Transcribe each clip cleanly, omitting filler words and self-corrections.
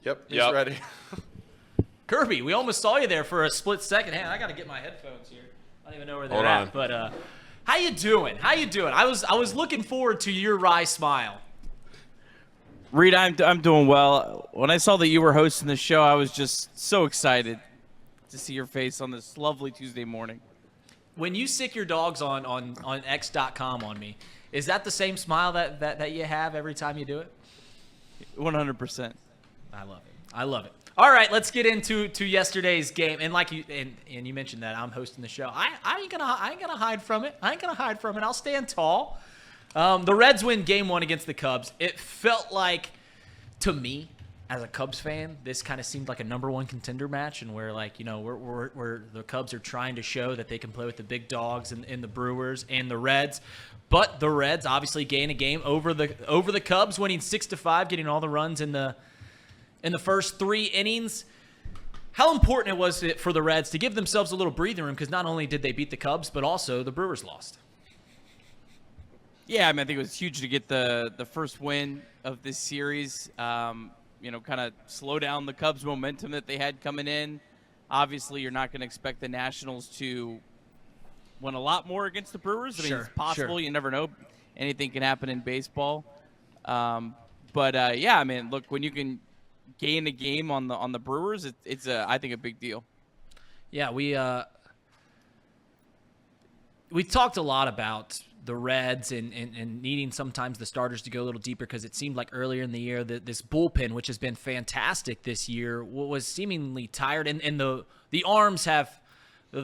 Yep, he's ready. Kirby, we almost saw you there for a split second. Hey, I got to get my headphones here. I don't even know where they're at. But how you doing? How you doing? I was looking forward to your wry smile. Reed, I'm doing well. When I saw that you were hosting the show, I was just so excited to see your face on this lovely Tuesday morning. When you sick your dogs on X.com on me, is that the same smile that you have every time you do it? 100%. I love it. I love it. All right, let's get into yesterday's game. And like you and you mentioned that I'm hosting the show. I ain't gonna hide from it. I'll stand tall. The Reds win Game 1 against the Cubs. It felt like, to me, as a Cubs fan, this kind of seemed like a number one contender match, and where we're the Cubs are trying to show that they can play with the big dogs and the Brewers and the Reds. But the Reds obviously gain a game over the Cubs, winning 6-5, getting all the runs in the first 3 innings. How important it was for the Reds to give themselves a little breathing room, because not only did they beat the Cubs, but also the Brewers lost. Yeah, I think it was huge to get the first win of this series. Kind of slow down the Cubs' momentum that they had coming in. Obviously, you're not going to expect the Nationals to win a lot more against the Brewers. It's possible. Sure. You never know. Anything can happen in baseball. Look, when you can gain a game on the Brewers, it's I think a big deal. Yeah, we talked a lot about the Reds and needing sometimes the starters to go a little deeper, because it seemed like earlier in the year that this bullpen, which has been fantastic this year, was seemingly tired, and the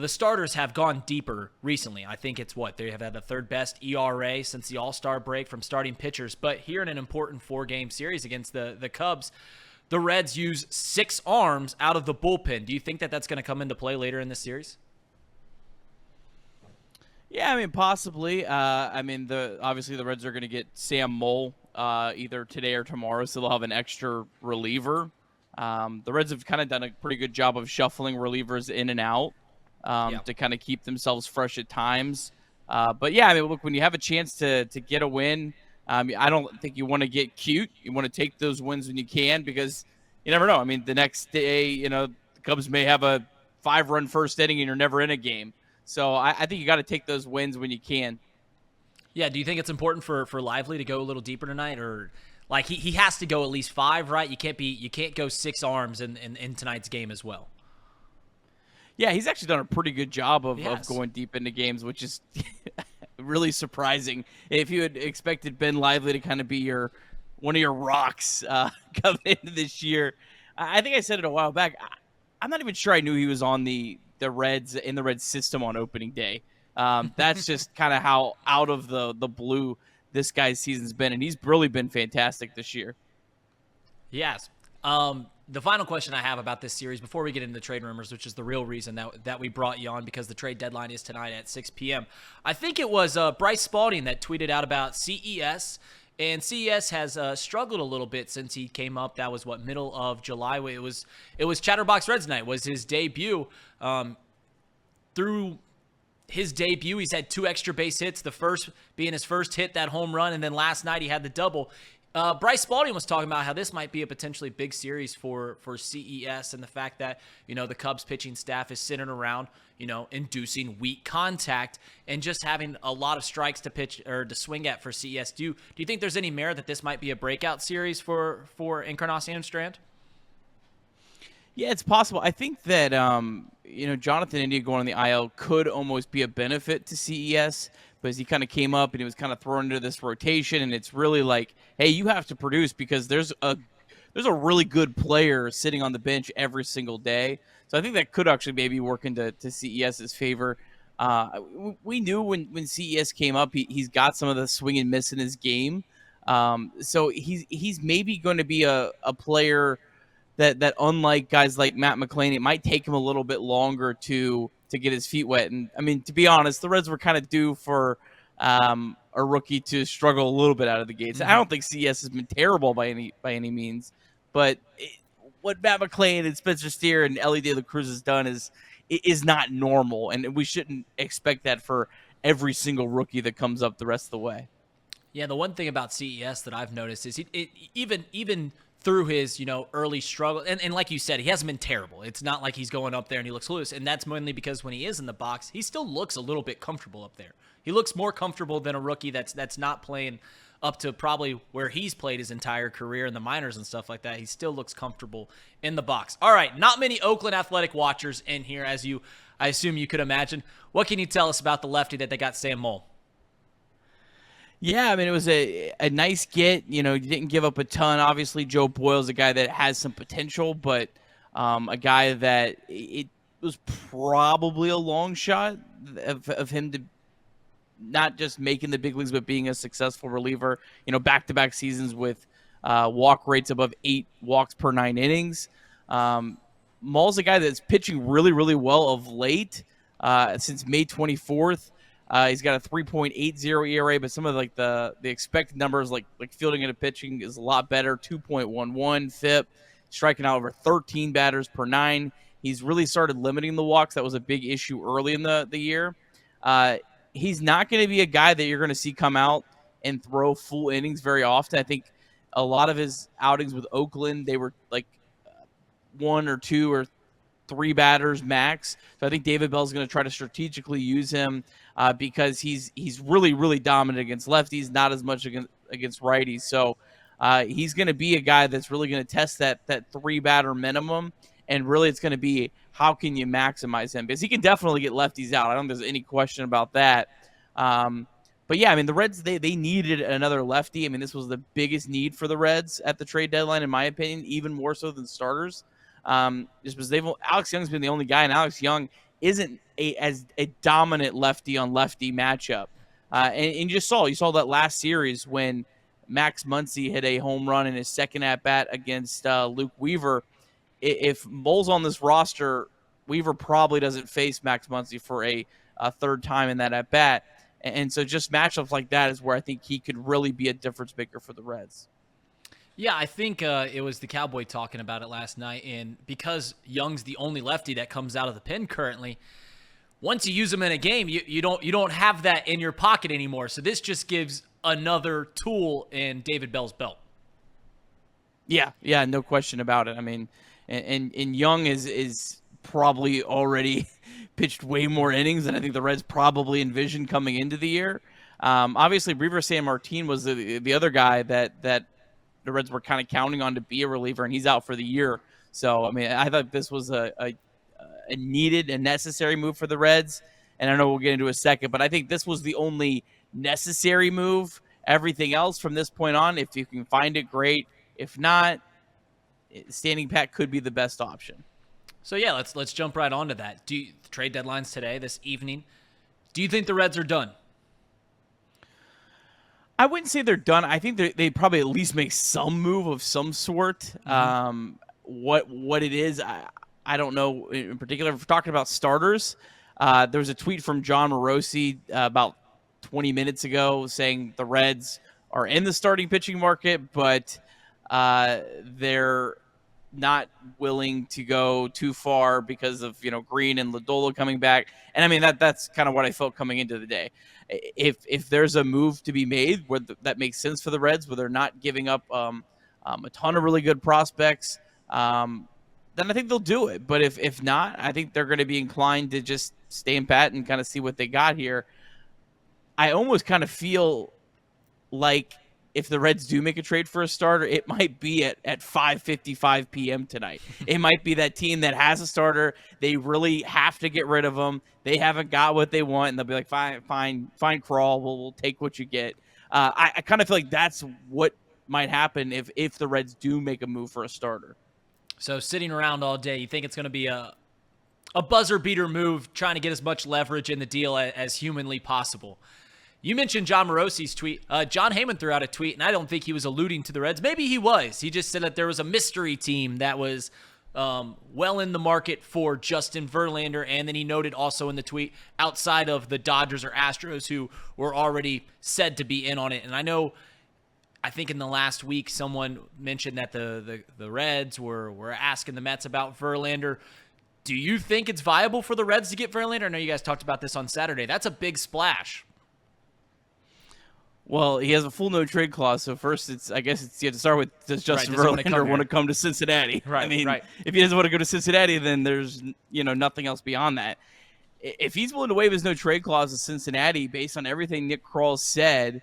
starters have gone deeper recently. I think they have had the third best ERA since the All-Star break from starting pitchers. But here in an important 4-game series against the Cubs, the Reds use 6 arms out of the bullpen. Do you think that that's going to come into play later in this series? Yeah, possibly. Obviously the Reds are going to get Sam Moll either today or tomorrow, so they'll have an extra reliever. The Reds have kind of done a pretty good job of shuffling relievers in and out to kind of keep themselves fresh at times. Look, when you have a chance to get a win, I don't think you want to get cute. You want to take those wins when you can, because you never know. The next day, the Cubs may have a 5-run first inning and you're never in a game. So I think you got to take those wins when you can. Yeah, do you think it's important for Lively to go a little deeper tonight, or like he has to go at least 5, right? You can't go 6 arms in tonight's game as well. Yeah, he's actually done a pretty good job of going deep into games, which is really surprising. If you had expected Ben Lively to kind of be one of your rocks coming into this year, I think I said it a while back. I'm not even sure I knew he was on the Reds in the Reds system on opening day. That's just kind of how out of the blue this guy's season's been, and he's really been fantastic this year. Yes. The final question I have about this series before we get into the trade rumors, which is the real reason that we brought you on, because the trade deadline is tonight at 6 p.m. I think it was Bryce Spalding that tweeted out about CES. And CES has struggled a little bit since he came up. That was middle of July. It was Chatterbox Reds night was his debut. Through his debut, he's had 2 extra base hits. The first being his first hit, that home run, and then last night he had the double. Bryce Spalding was talking about how this might be a potentially big series for CES, and the fact that the Cubs pitching staff is sitting around inducing weak contact and just having a lot of strikes to pitch or to swing at for CES. Do you think there's any merit that this might be a breakout series for Encarnacion Strand? Yeah, it's possible. I think that Jonathan India going on the IL could almost be a benefit to CES, because he kind of came up and he was kind of thrown into this rotation, and it's really like, hey, you have to produce, because there's a really good player sitting on the bench every single day. So I think that could actually maybe work into CES's favor. We knew when CES came up, he's got some of the swing and miss in his game. So he's maybe going to be a player that unlike guys like Matt McClain, it might take him a little bit longer to get his feet wet. And to be honest, the Reds were kind of due for a rookie to struggle a little bit out of the gates. Mm-hmm. I don't think CES has been terrible by any means, but what Matt McClain and Spencer Steer and Ellie De La Cruz has done is not normal, and we shouldn't expect that for every single rookie that comes up the rest of the way. Yeah, the one thing about CES that I've noticed is even through his, early struggle. And like you said, he hasn't been terrible. It's not like he's going up there and he looks loose. And that's mainly because when he is in the box, he still looks a little bit comfortable up there. He looks more comfortable than a rookie that's not playing up to probably where he's played his entire career in the minors and stuff like that. He still looks comfortable in the box. All right, not many Oakland Athletic watchers in here, I assume you could imagine. What can you tell us about the lefty that they got, Sam Moll? Yeah, I mean, it was a nice get. You didn't give up a ton. Obviously, Joe Boyle's a guy that has some potential, but a guy that it was probably a long shot of him to not just making the big leagues, but being a successful reliever. Back-to-back seasons with walk rates above 8 walks per 9 innings. Moll's a guy that's pitching really, really well of late since May 24th. He's got a 3.80 ERA, but some of the expected numbers, like fielding and pitching, is a lot better. 2.11 FIP, striking out over 13 batters per 9. He's really started limiting the walks. That was a big issue early in the year. He's not going to be a guy that you're going to see come out and throw full innings very often. I think a lot of his outings with Oakland, they were like 1 or 2 or 3 batters max. So I think David Bell's going to try to strategically use him because he's really, really dominant against lefties, not as much against righties. So he's going to be a guy that's really going to test that 3-batter minimum. And really, it's going to be how can you maximize him? Because he can definitely get lefties out. I don't think there's any question about that. But, yeah, I mean, the Reds, they needed another lefty. I mean, this was the biggest need for the Reds at the trade deadline, in my opinion, even more so than starters. Just because Alex Young's been the only guy, and Alex Young isn't a dominant lefty-on-lefty matchup. And you saw that last series when Max Muncy hit a home run in his second at-bat against Luke Weaver. If Moll's on this roster, Weaver probably doesn't face Max Muncy for a third time in that at-bat. And so just matchups like that is where I think he could really be a difference maker for the Reds. Yeah, I think it was the Cowboy talking about it last night, and because Young's the only lefty that comes out of the pen currently, once you use him in a game, you don't have that in your pocket anymore. So this just gives another tool in David Bell's belt. Yeah, no question about it. I mean, and Young is probably already pitched way more innings than I think the Reds probably envisioned coming into the year. Obviously, Reiver Sanmartin was the other guy that the Reds were kind of counting on to be a reliever, and he's out for the year. So, I mean, I thought this was a needed and necessary move for the Reds, and I know we'll get into a second, but I think this was the only necessary move. Everything else from this point on, if you can find it, great. If not, standing pat could be the best option. So, yeah, let's jump right onto that. The trade deadline's today, this evening. Do you think the Reds are done? I wouldn't say they're done. I think they probably at least make some move of some sort. Mm-hmm. What it is, I don't know in particular. If we're talking about starters, there was a tweet from John Morosi about 20 minutes ago saying the Reds are in the starting pitching market, but they're not willing to go too far because of Green and Lodolo coming back. And I mean that's kind of what I felt coming into the day. If there's a move to be made where that makes sense for the Reds, where they're not giving up a ton of really good prospects, then I think they'll do it. But if not, I think they're going to be inclined to just stay in pat and kind of see what they got here. I almost kind of feel like if the Reds do make a trade for a starter, it might be at 5:55 p.m. tonight. It might be that team that has a starter. They really have to get rid of them. They haven't got what they want, and they'll be like, fine, crawl. We'll take what you get. I kind of feel like that's what might happen if the Reds do make a move for a starter. So sitting around all day, you think it's going to be a buzzer beater move, trying to get as much leverage in the deal as humanly possible. You mentioned John Morosi's tweet. John Heyman threw out a tweet, and I don't think he was alluding to the Reds. Maybe he was. He just said that there was a mystery team that was well in the market for Justin Verlander, and then he noted also in the tweet outside of the Dodgers or Astros who were already said to be in on it. And I think in the last week someone mentioned that the Reds were asking the Mets about Verlander. Do you think it's viable for the Reds to get Verlander? I know you guys talked about this on Saturday. That's a big splash. Well, he has a full no trade clause, so first I guess you have to start with, does Justin does he wanna Verlander come want to here? come to Cincinnati? I Right, mean, right. if he doesn't want to go to Cincinnati, then there's nothing else beyond that. If he's willing to waive his no trade clause to Cincinnati, based on everything Nick Krall said,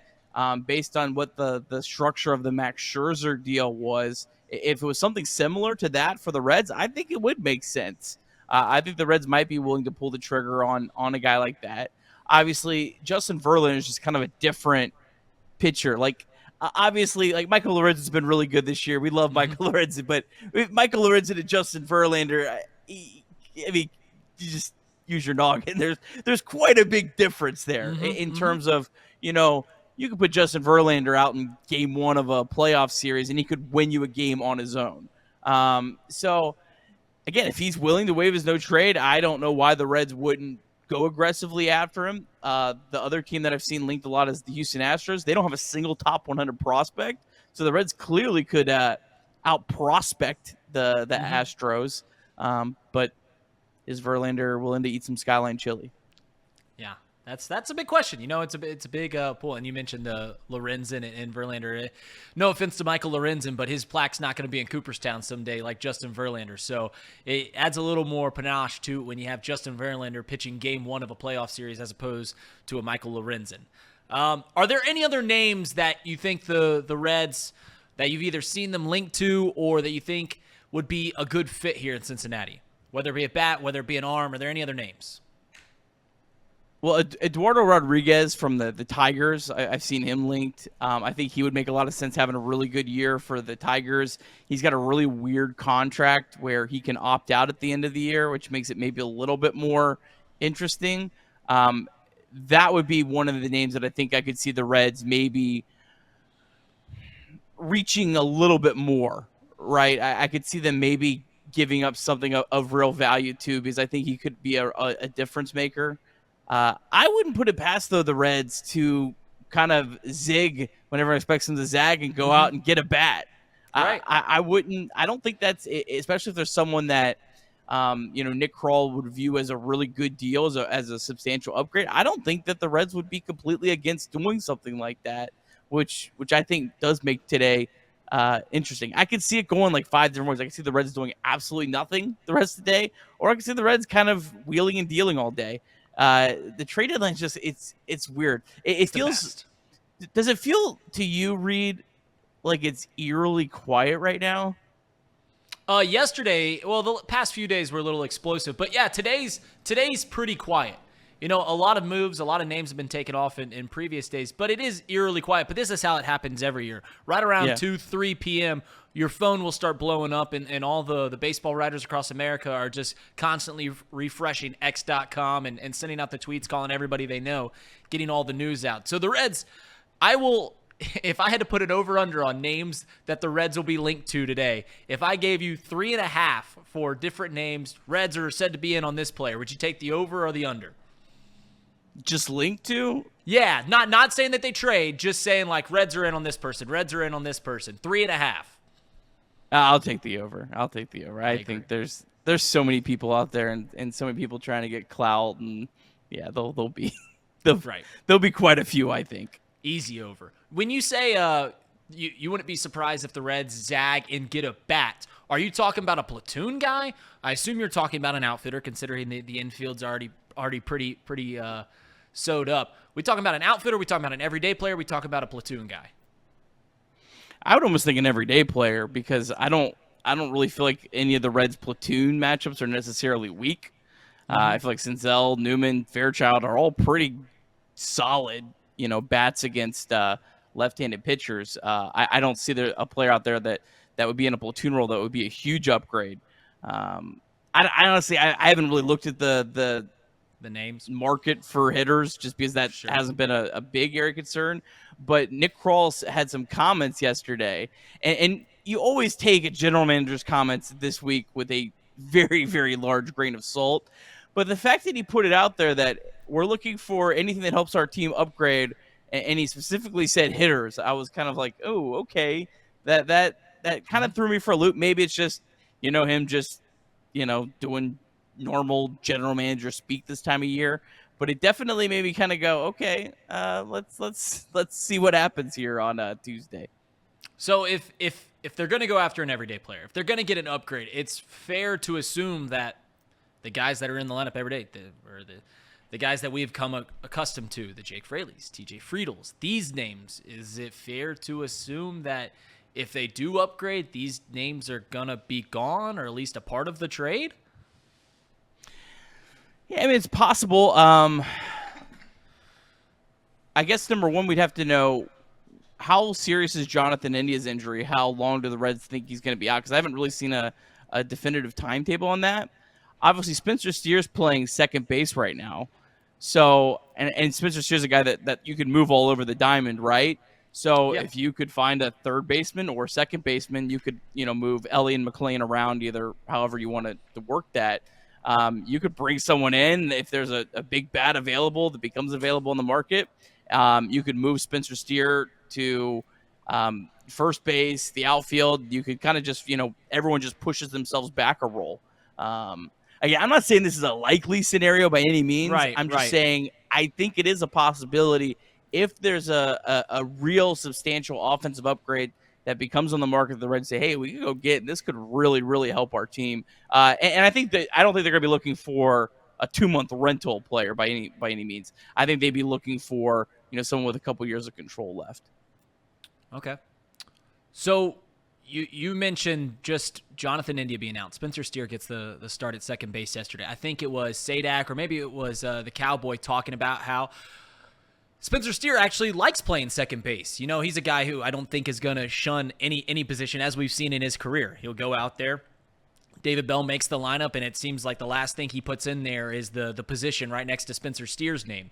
based on what the structure of the Max Scherzer deal was, if it was something similar to that for the Reds, I think it would make sense. I think the Reds might be willing to pull the trigger on a guy like that. Obviously, Justin Verlander is just kind of a different pitcher. Like, obviously, like Michael Lorenzen has been really good this year. We love Michael Lorenzen, but Michael Lorenzen and Justin Verlander, I mean, you just use your noggin. There's quite a big difference there in terms of, you could put Justin Verlander out in game one of a playoff series and he could win you a game on his own. So again, if he's willing to waive his no trade, I don't know why the Reds wouldn't go aggressively after him. The other team that I've seen linked a lot is the Houston Astros. They don't have a single top 100 prospect, so the Reds clearly could out prospect the Astros. But is Verlander willing to eat some Skyline chili? Yeah, that's a big question. It's a big pool. And you mentioned the Lorenzen and Verlander. No offense to Michael Lorenzen, but his plaque's not going to be in Cooperstown someday like Justin Verlander. So it adds a little more panache to it when you have Justin Verlander pitching game one of a playoff series as opposed to a Michael Lorenzen. Are there any other names that you think the Reds, that you've either seen them linked to or that you think would be a good fit here in Cincinnati? Whether it be a bat, whether it be an arm, are there any other names? Well, Eduardo Rodriguez from the Tigers, I've seen him linked. I think he would make a lot of sense having a really good year for the Tigers. He's got a really weird contract where he can opt out at the end of the year, which makes it maybe a little bit more interesting. That would be one of the names that I think I could see the Reds maybe reaching a little bit more, right? I could see them maybe giving up something of real value too, because I think he could be a difference maker. I wouldn't put it past, though, the Reds to kind of zig whenever I expect them to zag and go out and get a bat. Right. I wouldn't. I don't think that's, especially if there's someone that Nick Krall would view as a really good deal, as a substantial upgrade. I don't think that the Reds would be completely against doing something like that, which I think does make today interesting. I could see it going like 5 different ways. I could see the Reds doing absolutely nothing the rest of the day, or I could see the Reds kind of wheeling and dealing all day. The trade deadline is just it's weird. It feels. Does it feel to you, Reed, like it's eerily quiet right now? Yesterday, well, the past few days were a little explosive, but yeah, today's pretty quiet. A lot of moves, a lot of names have been taken off in previous days, but it is eerily quiet. But this is how it happens every year. Right around 2, 3 p.m., your phone will start blowing up, and all the baseball writers across America are just constantly refreshing X.com and sending out the tweets, calling everybody they know, getting all the news out. So the Reds, if I had to put it over-under on names that the Reds will be linked to today, if I gave you 3.5 for different names, Reds are said to be in on this player, would you take the over or the under? Just linked to? Yeah, not saying that they trade, just saying like Reds are in on this person, Reds are in on this person. 3.5. I'll take the over. I think there's so many people out there and so many people trying to get clout, and yeah, they'll be there'll be quite a few, I think. Easy over. When you say you wouldn't be surprised if the Reds zag and get a bat, are you talking about a platoon guy? I assume you're talking about an outfitter, considering the infield's already pretty sewed up. We talking about an outfitter? We talking about an everyday player? We talking about a platoon guy? I would almost think an everyday player, because I don't really feel like any of the Reds platoon matchups are necessarily weak. I feel like Senzel, Newman, Fairchild are all pretty solid, bats against left-handed pitchers. I don't see a player out there that would be in a platoon role that would be a huge upgrade. I honestly haven't really looked at the names market for hitters, just because that hasn't been a big area of concern. But Nick Krall had some comments yesterday, and you always take a general manager's comments this week with a very, very large grain of salt. But the fact that he put it out there that we're looking for anything that helps our team upgrade, and he specifically said hitters, I was kind of like, oh, okay. That kind of threw me for a loop. Maybe it's just, him just, doing normal general manager speak this time of year. but it definitely made me kind of go, okay, let's see what happens here on Tuesday. So if they're going to go after an everyday player, if they're going to get an upgrade, it's fair to assume that the guys that are in the lineup every day, the guys that we've come accustomed to, the Jake Fraley's, TJ Friedels, these names, is it fair to assume that if they do upgrade, these names are going to be gone or at least a part of the trade? Yeah, I mean, it's possible. I guess number one, we'd have to know how serious is Jonathan India's injury? How long do the Reds think he's going to be out? Because I haven't really seen a definitive timetable on that. Obviously, Spencer Steer's playing second base right now. So, and Spencer Steer's a guy that you could move all over the diamond, right? So if you could find a third baseman or second baseman, you could, move Ellie and McLean around either however you want to work that. You could bring someone in if there's a big bat available that becomes available in the market. You could move Spencer Steer to first base, the outfield. You could kind of just, everyone just pushes themselves back a roll. Again, I'm not saying this is a likely scenario by any means. Right, I'm just saying I think it is a possibility if there's a real substantial offensive upgrade that becomes on the market. The Reds say, hey, we can go get, and this could really, really help our team. And I don't think they're going to be looking for a 2-month rental player by any means. I think they'd be looking for, someone with a couple years of control left. Okay. So you mentioned just Jonathan India being out. Spencer Steer gets the start at second base yesterday. I think it was Sadak, or maybe it was the Cowboy, talking about how Spencer Steer actually likes playing second base. He's a guy who I don't think is going to shun any position, as we've seen in his career. He'll go out there. David Bell makes the lineup, and it seems like the last thing he puts in there is the position right next to Spencer Steer's name.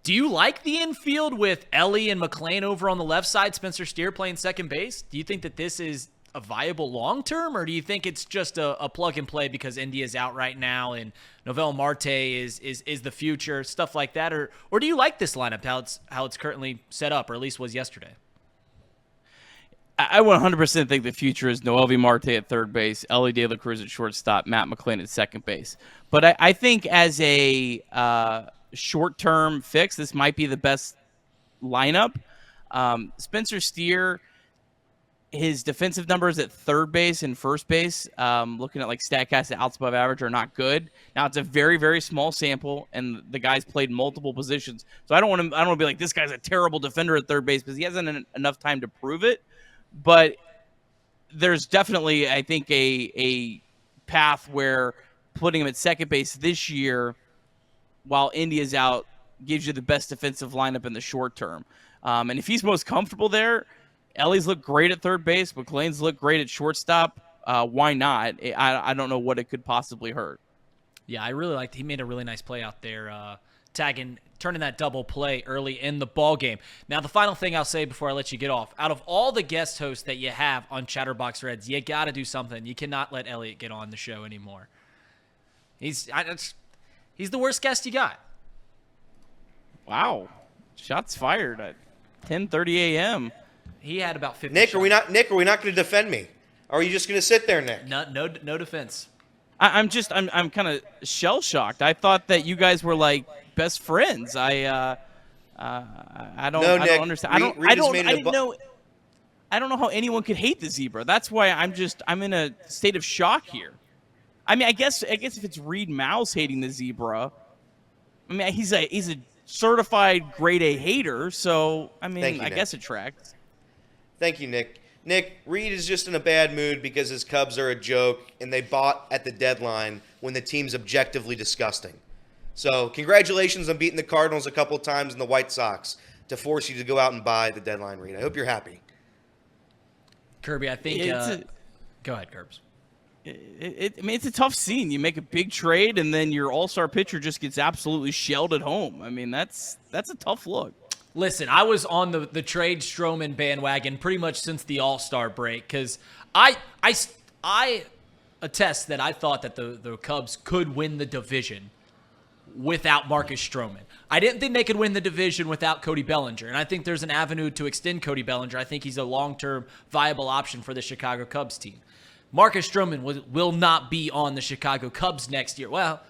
Do you like the infield with Ellie and McLean over on the left side, Spencer Steer playing second base? Do you think that this is a viable long-term, or do you think it's just a plug-and-play because India's out right now and Noel Marte is the future, stuff like that? Or do you like this lineup, how it's currently set up, or at least was yesterday? I 100% think the future is Noelvi Marte at third base, Ellie De La Cruz at shortstop, Matt McLean at second base. But I think as a short-term fix, this might be the best lineup. Spencer Steer, his defensive numbers at third base and first base, looking at like StatCast at outs above average, are not good. Now it's a very, very small sample, and the guy's played multiple positions. So I don't want to be like, this guy's a terrible defender at third base, because he hasn't enough time to prove it. But there's definitely, I think, a path where putting him at second base this year while India's out gives you the best defensive lineup in the short term. And if he's most comfortable there, Ellie's looked great at third base. McLean's looked great at shortstop. Why not? I don't know what it could possibly hurt. Yeah, I really liked. He made a really nice play out there, turning that double play early in the ball game. Now, the final thing I'll say before I let you get off: out of all the guest hosts that you have on Chatterbox Reds, you got to do something. You cannot let Elliot get on the show anymore. He's the worst guest you got. Wow, shots fired at 10:30 a.m. He had about 50. Nick, are we not going to defend me? Or are you just going to sit there, Nick? No defense. I'm kind of shell shocked. I thought that you guys were like best friends. I don't understand. I don't know how anyone could hate the zebra. That's why I'm in a state of shock here. I mean, I guess if it's Reed Mouse hating the zebra, I mean, he's a certified grade A hater, so I mean, I guess it tracks. Thank you, Nick. Nick, Reed is just in a bad mood because his Cubs are a joke, and they bought at the deadline when the team's objectively disgusting. So congratulations on beating the Cardinals a couple times and the White Sox to force you to go out and buy the deadline, Reed. I hope you're happy. Kirby, I think go ahead, Curbs. I mean, it's a tough scene. You make a big trade, and then your all-star pitcher just gets absolutely shelled at home. I mean, that's a tough look. Listen, I was on the trade Stroman bandwagon pretty much since the All-Star break, because I attest that I thought that the Cubs could win the division without Marcus Stroman. I didn't think they could win the division without Cody Bellinger, and I think there's an avenue to extend Cody Bellinger. I think he's a long-term viable option for the Chicago Cubs team. Marcus Stroman will not be on the Chicago Cubs next year. Well,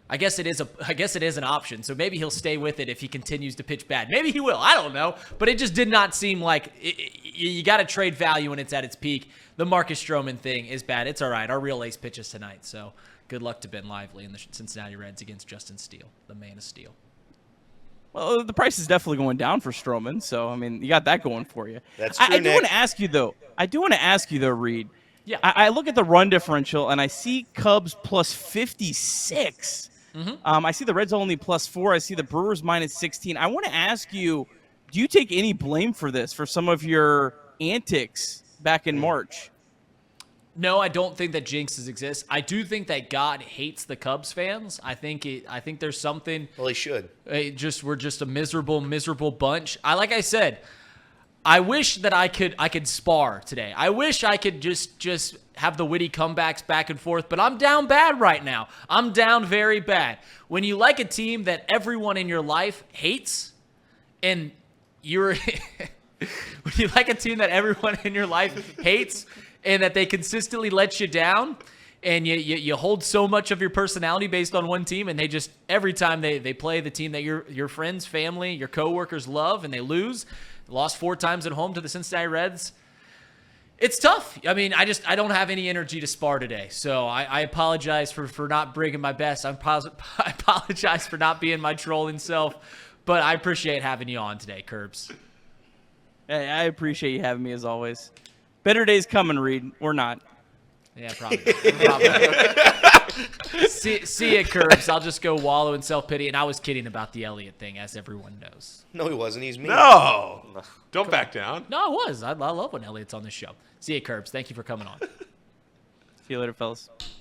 I guess it is an option. So maybe he'll stay with it if he continues to pitch bad. Maybe he will. I don't know. But it just did not seem like you got to trade value when it's at its peak. The Marcus Stroman thing is bad. It's all right. Our real ace pitches tonight. So good luck to Ben Lively and the Cincinnati Reds against Justin Steele, the man of steel. Well, the price is definitely going down for Stroman. So, I mean, you got that going for you. That's true, I do Nick. want to ask you, though, Reed. Yeah. I look at the run differential, and I see Cubs plus 56. I see the Reds only plus 4. I see the Brewers minus 16. I want to ask you, do you take any blame for this, for some of your antics back in March? No, I don't think that jinxes exist. I do think that God hates the Cubs fans. I think there's something. Well, he should. We're just a miserable bunch. Like I said, I wish that I could spar today. I wish I could just have the witty comebacks back and forth, but I'm down bad right now. I'm down very bad. When you like a team that everyone in your life hates, and when you like a team that everyone in your life hates, and that they consistently let you down, and you hold so much of your personality based on one team, and they just every time they play the team that your friends, family, your coworkers love, and they lose. Lost 4 times at home to the Cincinnati Reds. It's tough. I mean, I don't have any energy to spar today. So I apologize for not bringing my best. I apologize for not being my trolling self. But I appreciate having you on today, Curbs. Hey, I appreciate you having me as always. Better days coming, Reed. Or not. Yeah, probably. See ya, Curbs. I'll just go wallow in self-pity. And I was kidding about the Elliott thing, as everyone knows. No, he wasn't. He's me. No. Don't back down. No, I was. I love when Elliott's on this show. See ya, Curbs. Thank you for coming on. See you later, fellas.